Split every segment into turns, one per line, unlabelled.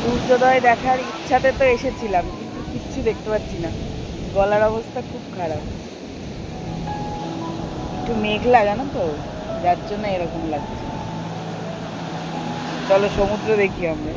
সূর্যোদয় দেখার ইচ্ছাতে তো এসেছিলাম, কিন্তু কিচ্ছু দেখতে পাচ্ছি না। গলার অবস্থা খুব খারাপ, একটু মেঘলা জানো তো, যার জন্য এরকম লাগছে। চলো সমুদ্র দেখি আমরা।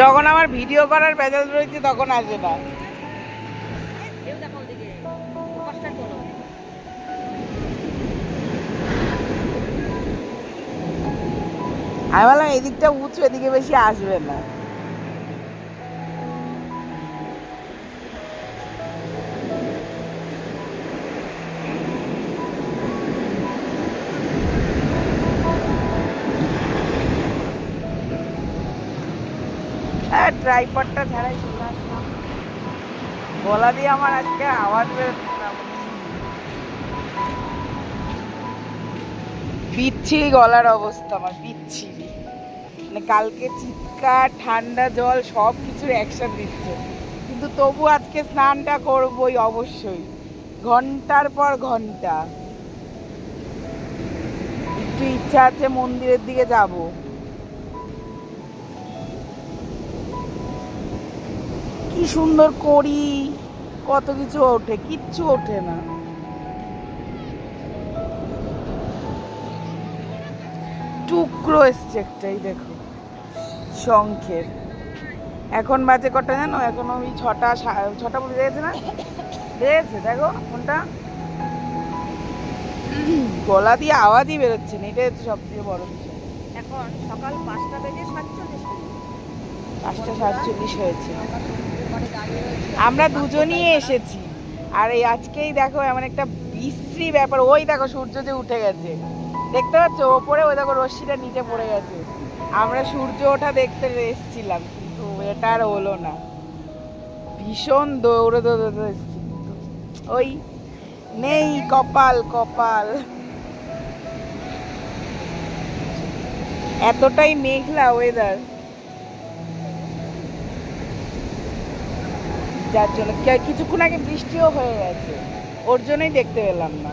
যখন আমার ভিডিও করার ভেজাল রয়েছে তখন আসবে না। আমি বললাম এদিকটা উঁচু, এদিকে বেশি আসবে না। ট্রাইপডটা ছাড়াই চলে আসলাম। গলা দিয়ে আমার আজকে আওয়াজ বেরোচ্ছে না, বিচ্ছিরি গলার অবস্থা আমার, বিচ্ছিরি। মানে কালকে চিৎকার, ঠান্ডা জল সব কিছুর অ্যাকশন দিচ্ছে, কিন্তু তবু আজকে স্নানটা করবোই অবশ্যই, ঘন্টার পর ঘন্টা। একটু ইচ্ছা আছে মন্দিরের দিকে যাব। কি সুন্দর করি, কত কিছু ওঠে, কিচ্ছু ওঠে না। টুকরো এসছে একটাই, দেখো শঙ্খের। এখন বাজে কটা জানো? এখন ওই ছটা বলে দিয়েছে না, দিয়েছে দেখো কোনটা। গলা দিয়ে আওয়াজই বেরোচ্ছে না, এটাই হচ্ছে সবথেকে বড় বিষয়।
এখন সকাল 5টা বেজে 47
5:47 হয়েছে। আমরা দুজনই এসেছি, আর এই আজকেই দেখো এমন একটা বিশ্রী ব্যাপার। ওই দেখো সূর্য যে উঠে গেছে, দেখতে পাচ্ছ ওপরে? ওই দেখো রশ্মিটা নিচে পড়ে গেছে। আমরা সূর্য ওঠা দেখতে এসেছিলাম, কিন্তু এটা আর হলো না। ভীষণ দৌড়ে দৌড়ে এসেছি, ওই নেই, কপাল কপাল। এতটাই মেঘলা ওয়েদার, যার জন্য কিছুক্ষণ আগে বৃষ্টিও হয়ে গেছে, ওর জন্যই দেখতে পেলাম না,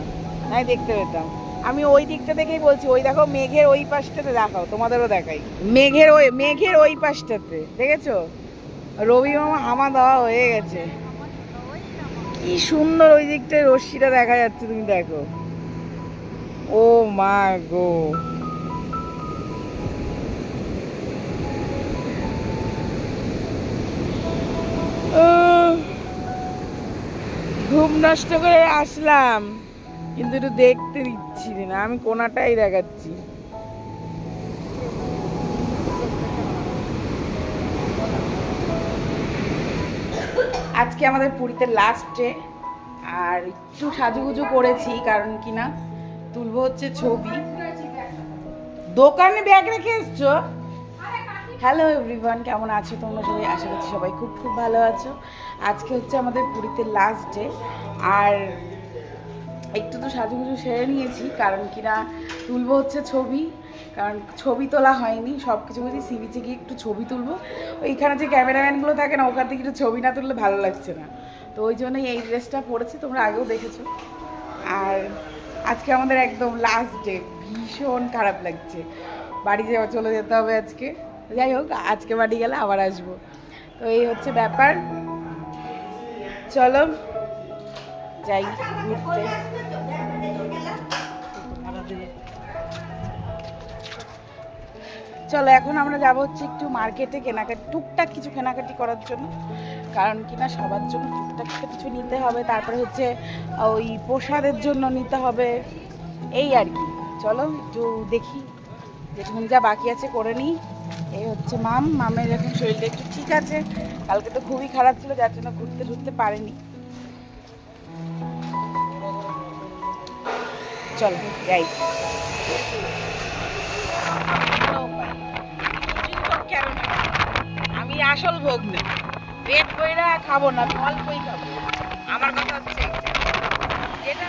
নাই দেখতে পেতাম। আমি ওই দিকটা দেখেই বলছি, ওই দেখো মেঘের ওই পাশটাতে, দেখাও তোমাদেরও দেখাই। মেঘের ওই পাশটাতে দেখেছো? রবি মামা হামা দেওয়া হয়ে গেছে, কি সুন্দর ওই দিকটায় রশ্মিটা দেখা যাচ্ছে, তুমি দেখো। ও মা গো, ঘুম নষ্ট করে আসলাম, কিন্তু একটু দেখতে দিচ্ছি না, আমি কোনাটাই দেখাচ্ছি। আজকে আমাদের পুরীতে লাস্ট ডে, আর একটু সাজুগুজু করেছি, কারণ কি না তুলবো হচ্ছে ছবি। দোকানে ব্যাগ রেখে এসছো? হ্যালো এভরিওয়ান, কেমন আছো তোমরা সবাই? আশা করছি সবাই খুব খুব ভালো আছো। আজকে হচ্ছে আমাদের পুরীতে লাস্ট ডে, আর একটু তো সাজুগুজু সেরে নিয়েছি, কারণ কি না তুলবো হচ্ছে ছবি, কারণ ছবি তোলা হয়নি। সব কিছু বলছি সি বিচে গিয়ে একটু ছবি তুলবো, ওইখানে যে ক্যামেরাম্যানগুলো থাকে না, ওখান থেকে একটু ছবি না তুললে ভালো লাগছে না, তো ওই জন্যই এই ড্রেসটা পরেছি, তোমরা আগেও দেখেছো। আর আজকে আমাদের একদম লাস্ট ডে, ভীষণ খারাপ লাগছে, বাড়ি চলে যেতে হবে আজকে। যাই হোক, আজকে বাড়ি গেলে আবার আসবো, তো এই হচ্ছে ব্যাপার। চলো যাই ঘুরতে। চলো এখন আমরা যাবো হচ্ছে একটু মার্কেটে কেনাকাটি, টুকটাক কিছু কেনাকাটি করার জন্য, কারণ কিনা সবার জন্য টুকটাক কিছু নিতে হবে, তারপরে হচ্ছে ওই প্রসাদের জন্য নিতে হবে, এই আর কি। চলো একটু দেখি যেখানে যা বাকি আছে করে নিই। এই হচ্ছে মামের এখন শরীরটা একটু ঠিক আছে, কালকে তো খুবই খারাপ ছিল যার জন্য ঘুরতে পারেনি। চলো যাই। আমি আসল ভোগ নেই, পেট বইরা খাবো না, অল্পই খাবো। আমার কথা হচ্ছে যেটা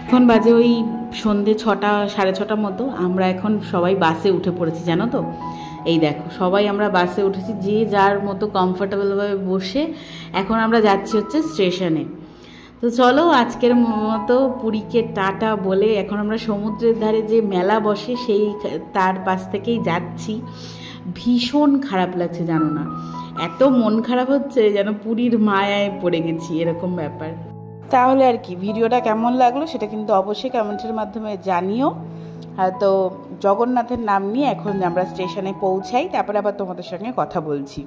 এখন বাজে ওই সন্ধে 6টা 6:30 মতো। আমরা এখন সবাই বাসে উঠে পড়েছি জানো তো। এই দেখো সবাই আমরা বাসে উঠেছি, যে যার মতো কমফোর্টেবলভাবে বসে এখন আমরা যাচ্ছি হচ্ছে স্টেশনে। তো চলো আজকের মতো পুরীকে টাটা বলে এখন আমরা সমুদ্রের ধারে যে মেলা বসে সেই তার পাশ থেকেই যাচ্ছি। ভীষণ খারাপ লাগছে জানো না, এত মন খারাপ হচ্ছে যেন পুরীর মায়ায় পড়ে গেছি, এরকম ব্যাপার। তাহলে আর কি ভিডিওটা কেমন লাগলো সেটা কিন্তু অবশ্যই কমেন্টের মাধ্যমে জানিও। তো জগন্নাথের নাম নিয়ে এখন আমরা স্টেশনে পৌঁছাই, তারপরে আবার তোমাদের সঙ্গে কথা বলছি।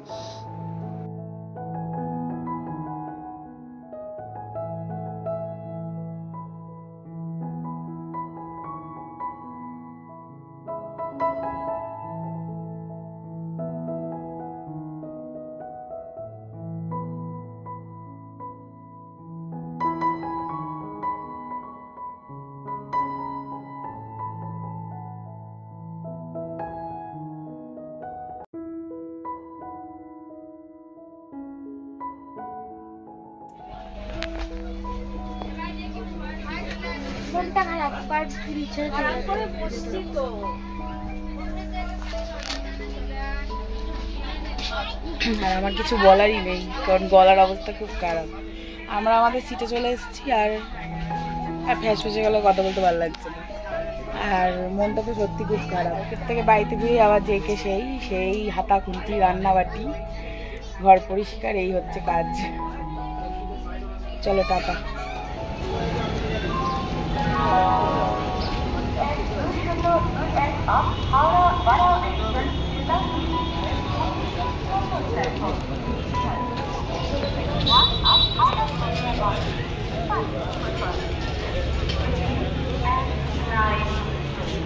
মনটা খারাপ কার ইচ্ছে করে বসছি তো।
আর আমার কিছু বলারই নেই, কারণ গলার অবস্থা খুব খারাপ। আমরা আমাদের সিটে চলে এসেছি, আর ফ্যাস ফেসে গেলে কথা বলতে ভালো লাগছে না, আর মনটা তো সত্যি খুব খারাপ। এর থেকে বাড়িতে গিয়ে আবার যেকে সেই হাতা খুন্তি রান্নাবাটি ঘর পরিষ্কার, এই হচ্ছে কাজ। চলো টাটা।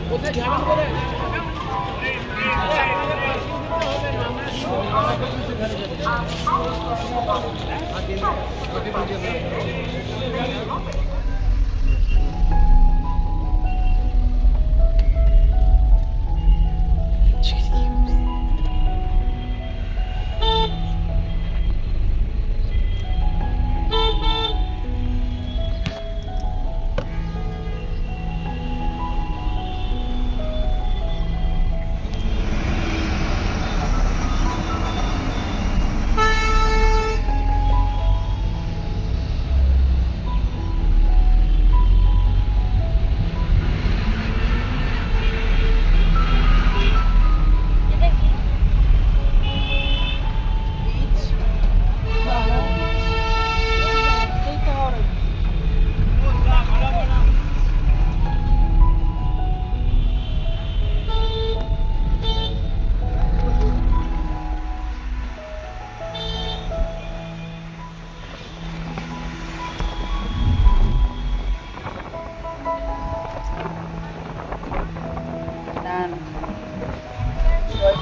কোথায় যাবেন বলে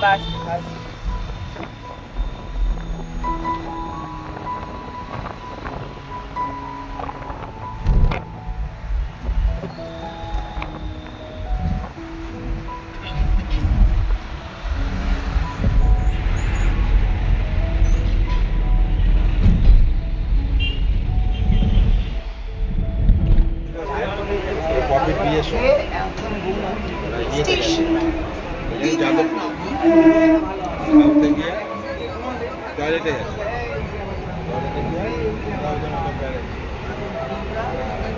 বাস বাস।
টয়লেটে গেছে,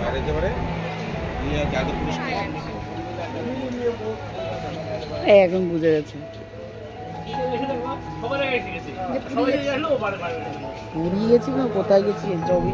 বাইরে যেতে পারে যাদবপুর
এখন বুঝে গেছে পুরী গেছি না কোথায় গেছি জবি